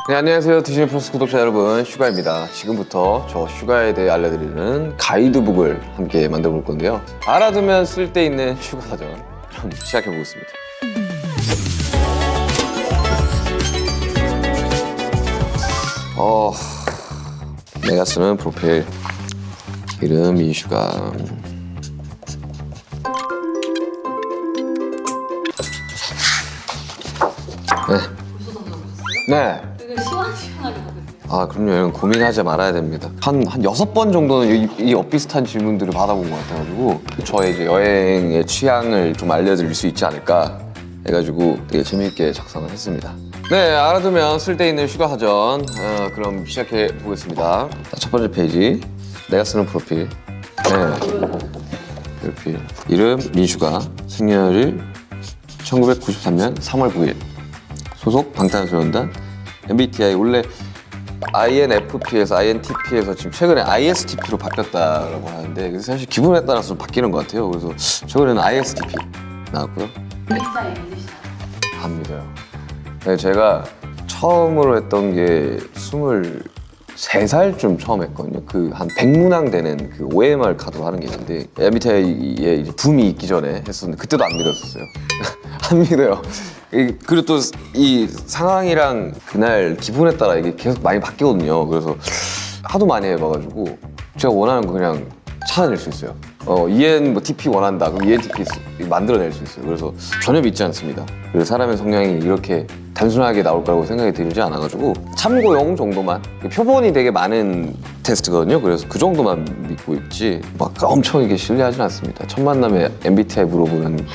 네, 안녕하세요. 디즈니 플러스 구독자 여러분, 슈가입니다. 지금부터 저 슈가에 대해 알려드리는 가이드북을 함께 만들어 볼 건데요. 알아두면 쓸데있는 슈가 사전. 그럼 시작해 보겠습니다. 내가 쓰는 프로필 이름 이슈가. 네. 되게 시원시원하게 적으세요. 그럼요. 이런 고민하지 말아야 됩니다. 한 6번 정도는 이 엇비슷한 질문들을 받아본 것 같아가지고 저의 이제 여행의 취향을 좀 알려드릴 수 있지 않을까 해가지고 되게 재미있게 작성을 했습니다. 네, 알아두면 쓸데있는 슈가 사전. 그럼 시작해 보겠습니다. 첫 번째 페이지, 내가 쓰는 프로필. 네, 프로필 이름 민슈가, 생년일 1993년 3월 9일, 소속 방탄소년단, MBTI 원래 INFP에서 INTP에서 지금 최근에 ISTP로 바뀌었다라고 하는데, 그래서 사실 기분에 따라서 좀 바뀌는 것 같아요. 그래서 최근에는 ISTP 나왔고요. MBTI 믿으시나요? 안 믿어요. 네, 제가 처음으로 했던 게 23살쯤 처음 했거든요. 그 한 100문항 되는 그 OMR 카드로 하는 게 있는데, MBTI에 이제 붐이 있기 전에 했었는데 그때도 안 믿었었어요. 안 믿어요. 그리고 또 이 상황이랑 그날 기분에 따라 이게 계속 많이 바뀌거든요. 그래서 하도 많이 해봐가지고 제가 원하는 거 그냥 찾아낼 수 있어요. ENTP 원한다. 그럼 ENTP 만들어낼 수 있어요. 그래서 전혀 믿지 않습니다. 그래서 사람의 성향이 이렇게 단순하게 나올 거라고 생각이 들지 않아가지고 참고용 정도만, 표본이 되게 많은 테스트거든요. 그래서 그 정도만 믿고 있지 막 엄청 이게 신뢰하진 않습니다. 첫 만남에 MBTI 물어보는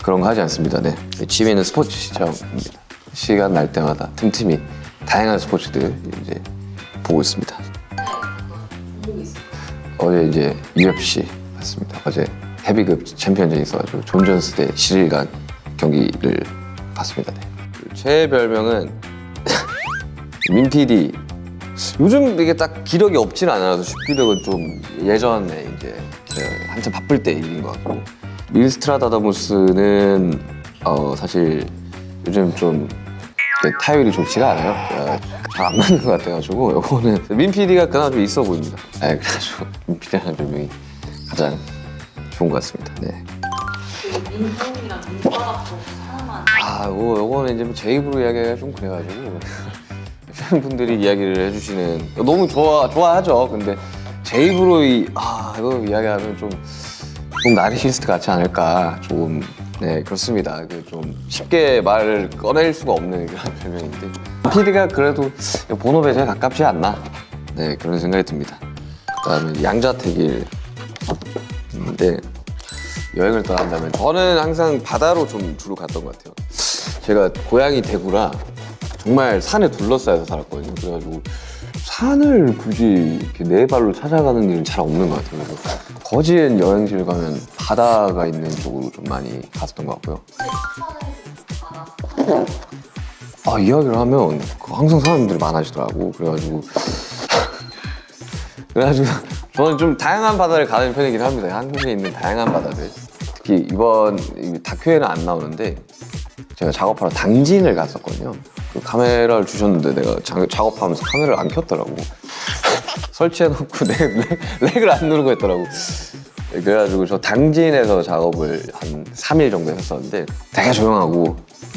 그런 거 하지 않습니다. 네. 집에 있는 스포츠 시청입니다. 시간 날 때마다 틈틈이 다양한 스포츠들 이제 보고 있습니다. 공복이 있어요. 어제 이제 UFC 봤습니다. 어제 헤비급 챔피언전이 있어가지고 존 존스 대 시릴간 경기를 봤습니다. 네. 제 별명은 민PD. 요즘 이게 딱 기력이 없진 않아서 슈기력은 좀 예전에 이제 한참 바쁠 때 일인 것 같고, 밀스트라다무스는 사실 요즘 좀 타율이 좋지가 않아요. 잘 안 맞는 것 같아가지고 요거는 민PD가 그나마 좀 있어 보입니다. 네, 그래가지고 민PD라는 별명이 가장 좋은 것 같습니다. 네. 그 민통이랑 민과학도 하나만. 요거는 이제 제 입으로 이야기하기가 좀 그래가지고 많은 분들이 이야기를 해주시는, 너무 좋아하죠. 근데 제 입으로 이거 이야기하면 좀 나르시스트 같지 않을까, 조금. 네, 그렇습니다. 좀 쉽게 말을 꺼낼 수가 없는 그런 별명인데, PD가 그래도 본업에 제일 가깝지 않나, 네, 그런 생각이 듭니다. 그다음에 양자택일인데, 여행을 떠난다면 저는 항상 바다로 좀 주로 갔던 것 같아요. 제가 고향이 대구라 정말 산에 둘러싸여서 살았거든요. 그래가지고 산을 굳이 이렇게 네 발로 찾아가는 일은 잘 없는 것 같아요. 그래서 거지엔 여행지를 가면 바다가 있는 쪽으로 좀 많이 갔었던 것 같고요. 이야기를 하면 항상 사람들이 많아지더라고. 그래가지고 저는 좀 다양한 바다를 가는 편이긴 합니다. 한국에 있는 다양한 바다들. 특히 이번 다큐에는 안 나오는데 제가 작업하러 당진을 갔었거든요. 그 카메라를 주셨는데 내가 작업하면서 카메라를 안 켰더라고. 설치해놓고 렉을 안 누르고 했더라고. 그래가지고 저 당진에서 작업을 한 3일 정도 했었는데 되게 조용하고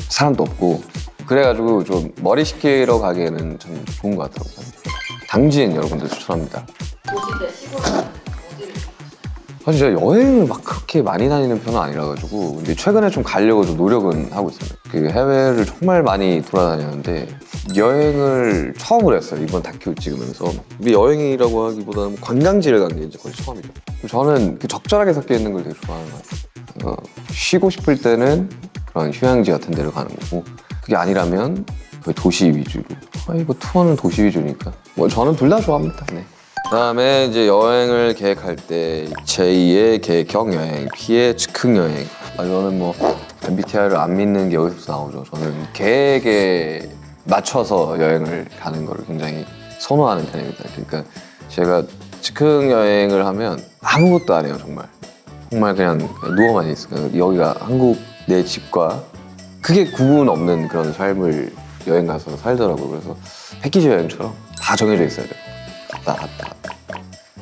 사람도 없고, 그래가지고 좀 머리 식히러 가기에는 참 좋은 것 같더라고요. 당진 여러분들 추천합니다. 도시 대 시골은 어디를 가시나요? 사실 제가 여행을 막 그렇게 많이 다니는 편은 아니라가지고, 근데 최근에 좀 가려고 좀 노력은 하고 있습니다. 그 해외를 정말 많이 돌아다녔는데 여행을 처음으로 했어요, 이번 다큐 찍으면서. 근데 여행이라고 하기보다는 관광지를 간 게 이제 거의 처음이죠. 저는 적절하게 섞여 있는 걸 되게 좋아하는 것 같아요. 쉬고 싶을 때는 그런 휴양지 같은 데를 가는 거고, 그게 아니라면 거의 도시 위주로. 투어는 도시 위주니까 저는 둘 다 좋아합니다. 네. 그다음에 이제 여행을 계획할 때 제2의 계획형 여행, P의 즉흥 여행. 저는 MBTI를 안 믿는 게 여기서부터 나오죠. 저는 계획에 맞춰서 여행을 가는 거를 굉장히 선호하는 편입니다. 그러니까 제가 즉흥 여행을 하면 아무것도 안 해요, 정말. 정말 그냥 누워만 있어요. 여기가 한국 내 집과 크게 구분 없는 그런 삶을 여행 가서 살더라고요. 그래서 패키지 여행처럼 다 정해져 있어야 돼요. 갔다.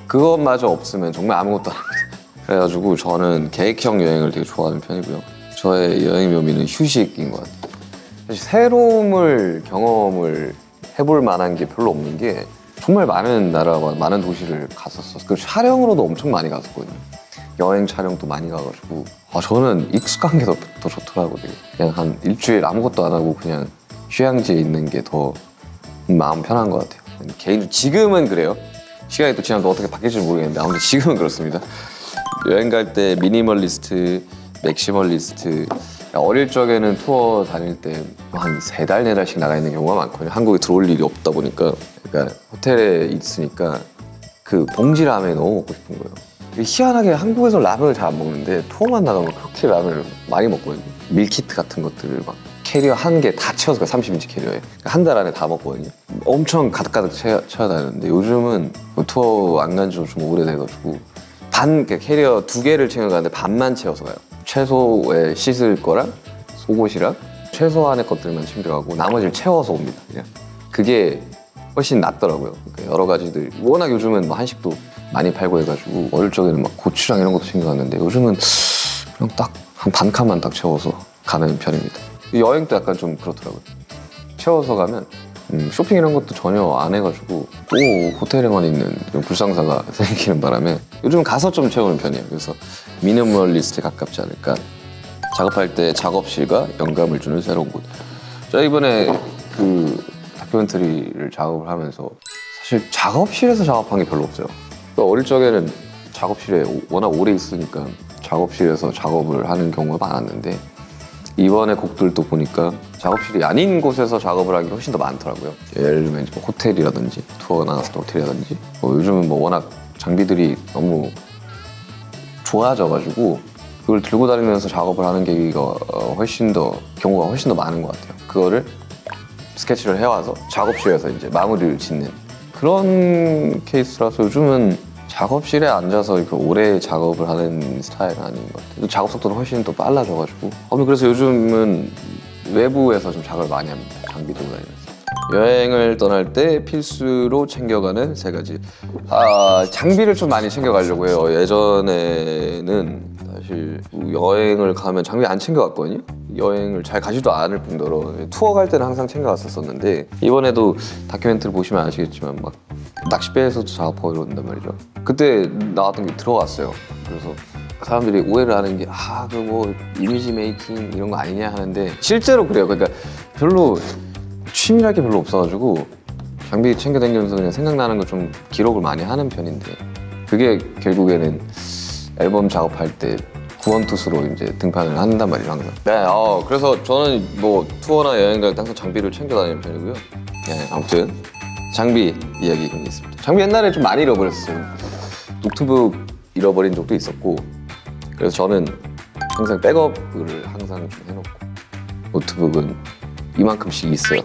그것마저 없으면 정말 아무것도 안 합니다. 그래가지고 저는 계획형 여행을 되게 좋아하는 편이고요. 저의 여행 묘미는 휴식인 것 같아요. 사실 새로움을 경험을 해볼 만한 게 별로 없는 게 정말 많은 나라와 많은 도시를 갔었어요. 그 촬영으로도 엄청 많이 갔었거든요. 여행 촬영도 많이 가가지고 저는 익숙한 게 더 좋더라고요. 그냥 한 일주일 아무것도 안 하고 그냥 휴양지에 있는 게 더 마음 편한 것 같아요. 개인적으로 지금은 그래요. 시간이 또 지나면 어떻게 바뀔지 모르겠는데 아무튼 지금은 그렇습니다. 여행 갈 때 미니멀리스트, 맥시멀리스트. 어릴 적에는 투어 다닐 때 한 3달, 4달씩 나가 있는 경우가 많거든요. 한국에 들어올 일이 없다 보니까. 그러니까 호텔에 있으니까 그 봉지 라면이 너무 먹고 싶은 거예요. 희한하게 한국에서 라면을 잘 안 먹는데 투어만 나가면 그렇게 라면을 많이 먹거든요. 밀키트 같은 것들을 막 캐리어 한 개 다 채워서 30인치 캐리어에 한 달 안에 다 먹거든요. 엄청 가득가득 채워 다녔는데 요즘은 투어 안 간 지 좀 오래돼가지고 캐리어 2개를 챙겨가는데 반만 채워서 가요. 채소에 씻을 거랑 속옷이랑 최소한의 것들만 챙겨가고 나머지를 채워서 옵니다. 그냥 그게 훨씬 낫더라고요. 그러니까 여러 가지들 워낙 요즘은 뭐 한식도 많이 팔고 해가지고 어릴 적에는 막 고추장 이런 것도 챙겨갔는데 요즘은 그냥 딱 한 반 칸만 딱 채워서 가는 편입니다. 여행도 약간 좀 그렇더라고요. 채워서 가면 쇼핑 이런 것도 전혀 안 해가지고 또 호텔에만 있는 이런 불상사가 생기는 바람에 요즘 가서 좀 채우는 편이에요. 그래서 미니멀리스트에 가깝지 않을까. 작업할 때 작업실과 영감을 주는 새로운 곳. 제가 이번에 그 다큐멘터리를 작업을 하면서 사실 작업실에서 작업한 게 별로 없어요. 그러니까 어릴 적에는 작업실에 워낙 오래 있으니까 작업실에서 작업을 하는 경우가 많았는데 이번에 곡들도 보니까 작업실이 아닌 곳에서 작업을 하는 게 훨씬 더 많더라고요. 예를 들면 뭐 호텔이라든지 투어 나갔을 때 호텔이라든지 요즘은 뭐 워낙 장비들이 너무 좋아져가지고 그걸 들고 다니면서 작업을 하는 경우가 훨씬 더 많은 것 같아요. 그거를 스케치를 해와서 작업실에서 이제 마무리를 짓는 그런 케이스라서 요즘은 작업실에 앉아서 이렇게 오래 작업을 하는 스타일은 아닌 것 같아요. 작업 속도는 훨씬 더 빨라져가지고 그래서 요즘은 외부에서 좀 작업을 많이 합니다. 장비 들고 다니면서. 여행을 떠날 때 필수로 챙겨가는 3가지. 장비를 좀 많이 챙겨가려고 해요. 예전에는 사실 여행을 가면 장비 안 챙겨갔거든요. 여행을 잘 가지도 않을 뿐더러 투어 갈 때는 항상 챙겨갔었는데 이번에도 다큐멘터리 보시면 아시겠지만 막 낚싯배에서도 작업하고 이런단 말이죠. 그때 나왔던 게 들어갔어요. 그래서 사람들이 오해를 하는 게 그 뭐 이미지 메이킹 이런 거 아니냐 하는데 실제로 그래요. 그러니까 별로 취미랄 게 별로 없어가지고 장비 챙겨 다니면서 그냥 생각나는 거 좀 기록을 많이 하는 편인데 그게 결국에는 앨범 작업할 때 구원투수로 이제 등판을 한단 말이죠, 항상. 네, 그래서 저는 뭐 투어나 여행 갈 때 항상 장비를 챙겨 다니는 편이고요. 네, 아무튼 장비 이야기 좀 있습니다. 장비 옛날에 좀 많이 잃어버렸어요. 노트북 잃어버린 적도 있었고 그래서 저는 항상 백업을 항상 좀 해놓고 노트북은 이만큼씩 있어요.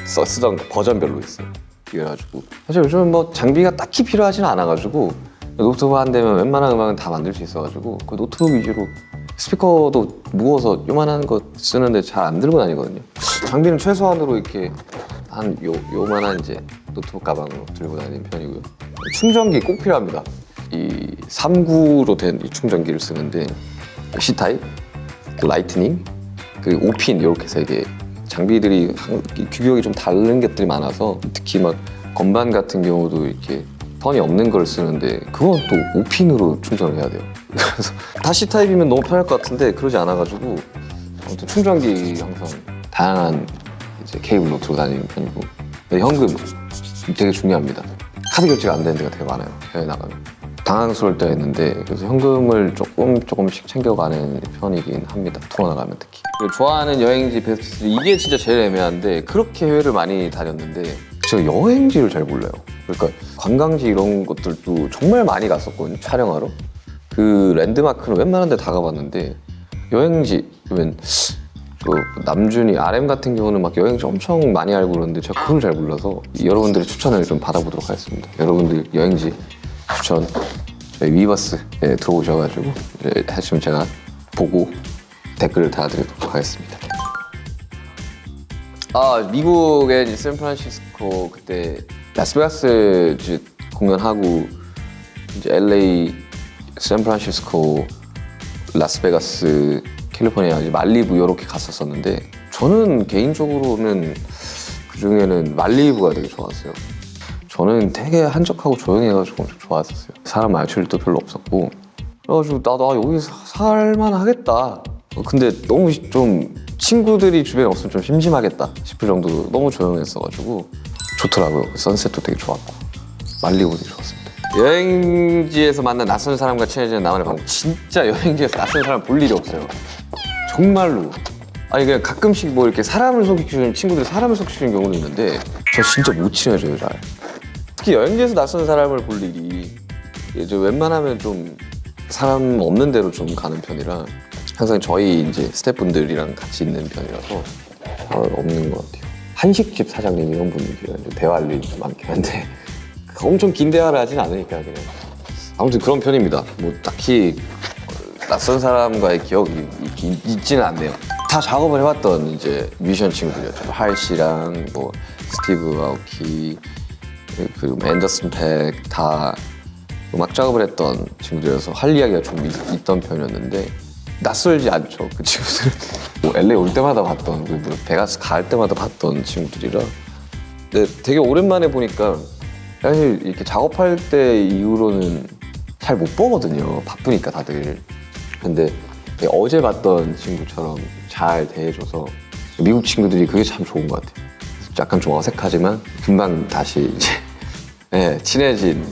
쓰던 버전별로 있어요. 그래가지고 사실 요즘은 뭐 장비가 딱히 필요하지는 않아가지고 노트북 한 대면 웬만한 음악은 다 만들 수 있어가지고 그 노트북 위주로 스피커도 무거워서 요만한 거 쓰는데 잘 안 들고 다니거든요. 장비는 최소한으로 이렇게 한 요만한 이제 노트북 가방으로 들고 다니는 편이고요. 충전기 꼭 필요합니다. 이 3구로 된 이 충전기를 쓰는데 C타입, 라이트닝, 그리고 5핀 이렇게 3개 장비들이 규격이 좀 다른 것들이 많아서 특히 막 건반 같은 경우도 이렇게 턴이 없는 걸 쓰는데 그건 또 5핀으로 충전을 해야 돼요. 그래서 다 C타입이면 너무 편할 것 같은데 그러지 않아가지고 아무튼 충전기 항상 다양한 이제 케이블로 들고 다니는 편이고 현금 되게 중요합니다. 카드 결제가 안 되는 데가 되게 많아요. 해외 나가면. 당황스러울 때가 있는데 그래서 현금을 조금씩 챙겨가는 편이긴 합니다. 투어 나가면 특히. 그리고 좋아하는 여행지 베스트 이게 진짜 제일 애매한데 그렇게 해외를 많이 다녔는데 제가 여행지를 잘 몰라요. 그러니까 관광지 이런 것들도 정말 많이 갔었거든요. 촬영하러. 그 랜드마크는 웬만한 데 다 가봤는데 여행지 그러면 남준이 RM 같은 경우는 막 여행지 엄청 많이 알고 그러는데 제가 그걸 잘 몰라서 여러분들의 추천을 좀 받아보도록 하겠습니다. 여러분들 여행지 추천 저희 위버스에 들어오셔가지고 하시면 제가 보고 댓글을 달아드리도록 하겠습니다. 미국의 이제 샌프란시스코 그때 라스베가스 이제 공연하고 이제 LA, 샌프란시스코, 라스베가스, 캘리포니아, 이제 말리부 이렇게 갔었었는데 저는 개인적으로는 그 중에는 말리부가 되게 좋았어요. 저는 되게 한적하고 조용해가지고 엄청 좋았었어요. 사람 마주칠 일도 별로 없었고 그래가지고 나도 여기 살만 하겠다. 근데 너무 좀 친구들이 주변에 없으면 좀 심심하겠다 싶을 정도로 너무 조용했어가지고 좋더라고요. 선셋도 되게 좋았고 말리부도 되게 좋았습니다. 여행지에서 만난 낯선 사람과 친해지는 나만의 방법. 진짜 여행지에서 낯선 사람 볼 일이 없어요. 정말로. 아니 그냥 가끔씩 뭐 이렇게 사람을 속이는 친구들이 사람을 속이는 경우도 있는데 저 진짜 못 친해져요 잘. 특히 여행지에서 낯선 사람을 볼 일이 이제 웬만하면 좀 사람 없는 데로 좀 가는 편이라 항상 저희 이제 스태프분들이랑 같이 있는 편이라서 없는 것 같아요. 한식집 사장님 이런 분들이랑 대화할 일이 많긴 한데 엄청 긴 대화를 하진 않으니까 그냥 아무튼 그런 편입니다. 뭐 딱히 낯선 사람과의 기억이 있지는 않네요. 다 작업을 해왔던 이제 뮤지션 친구들이었죠. 할 씨랑 뭐 스티브 아오키 그리고 앤더슨 팩 다 음악 작업을 했던 친구들이어서 할 이야기가 좀 있던 편이었는데 낯설지 않죠. 그 친구들은 뭐 LA 올 때마다 봤던 그리고 베가스 갈 때마다 봤던 친구들이라 근데 되게 오랜만에 보니까 사실 이렇게 작업할 때 이후로는 잘 못 보거든요. 바쁘니까 다들. 근데 어제 봤던 친구처럼 잘 대해줘서 미국 친구들이 그게 참 좋은 것 같아요. 약간 좀 어색하지만 금방 다시 이제 친해진.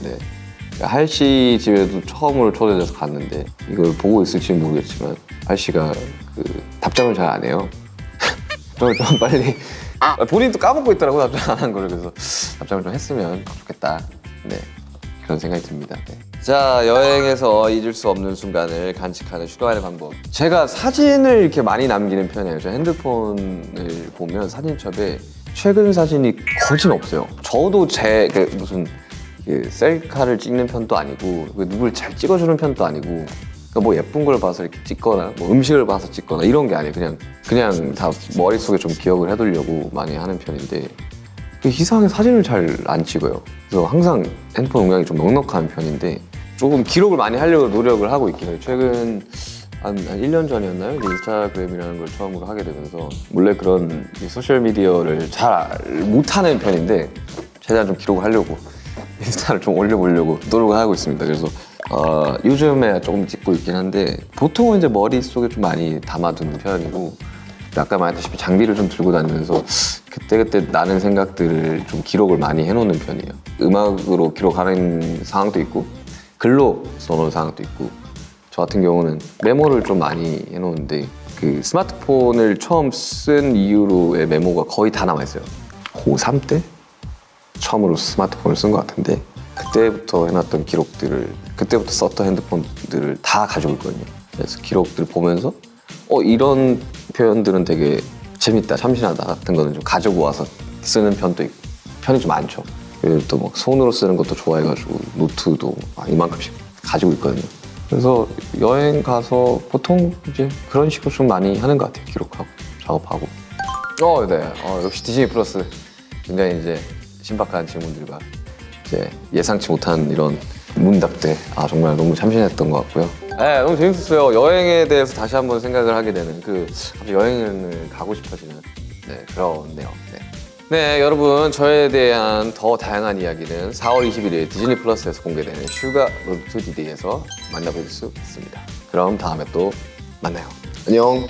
할씨 집에도 처음으로 초대돼서 갔는데 이걸 보고 있을지는 모르겠지만 할씨가 그 답장을 잘 안 해요. 좀 빨리 본인도 까먹고 있더라고 답장 안 한 거를. 그래서 답장을 좀 했으면 좋겠다. 네, 그런 생각이 듭니다. 네. 자, 여행에서 잊을 수 없는 순간을 간직하는 슈가와의 방법. 제가 사진을 이렇게 많이 남기는 편이에요. 제 핸드폰을 보면 사진첩에 최근 사진이 거진 없어요. 저도 제 무슨 셀카를 찍는 편도 아니고 누굴 잘 찍어주는 편도 아니고 그러니까 뭐 예쁜 걸 봐서 이렇게 찍거나 뭐 음식을 봐서 찍거나 이런 게 아니에요. 그냥 다 머릿속에 좀 기억을 해두려고 많이 하는 편인데 이상하게 사진을 잘 안 찍어요. 그래서 항상 핸드폰 용량이 좀 넉넉한 편인데 조금 기록을 많이 하려고 노력을 하고 있긴 해요. 최근 한 1년 전이었나요? 인스타그램이라는 걸 처음으로 하게 되면서 원래 그런 소셜미디어를 잘 못하는 편인데 최대한 좀 기록을 하려고 인스타를 좀 올려보려고 노력을 하고 있습니다. 그래서 요즘에 조금 찍고 있긴 한데 보통은 이제 머릿속에 좀 많이 담아두는 편이고 아까 말했다시피 장비를 좀 들고 다니면서 그때그때 나는 생각들을 좀 기록을 많이 해놓는 편이에요. 음악으로 기록하는 상황도 있고 글로 써놓은 상황도 있고 저 같은 경우는 메모를 좀 많이 해놓는데 그 스마트폰을 처음 쓴 이후로의 메모가 거의 다 남아있어요. 고3 때? 처음으로 스마트폰을 쓴 것 같은데 그때부터 해놨던 기록들을 그때부터 썼던 핸드폰들을 다 가지고 있거든요. 그래서 기록들을 보면서 이런 표현들은 되게 재밌다, 참신하다 같은 거는 좀 가지고 와서 쓰는 편이 좀 많죠. 그리고 또 막 손으로 쓰는 것도 좋아해가지고 노트도 이만큼씩 가지고 있거든요. 그래서 여행 가서 보통 이제 그런 식으로 좀 많이 하는 것 같아요. 기록하고 작업하고. 네. 역시 디즈니 플러스 굉장히 이제 신박한 질문들과 이제 예상치 못한 이런 문답들 정말 너무 참신했던 것 같고요. 네, 너무 재밌었어요. 여행에 대해서 다시 한번 생각을 하게 되는 갑자기 여행을 가고 싶어지는 그렇네요. 네, 여러분 저에 대한 더 다양한 이야기는 4월 20일에 디즈니 플러스에서 공개되는 슈가 로드 투 디디에서 만나볼 수 있습니다. 그럼 다음에 또 만나요. 안녕.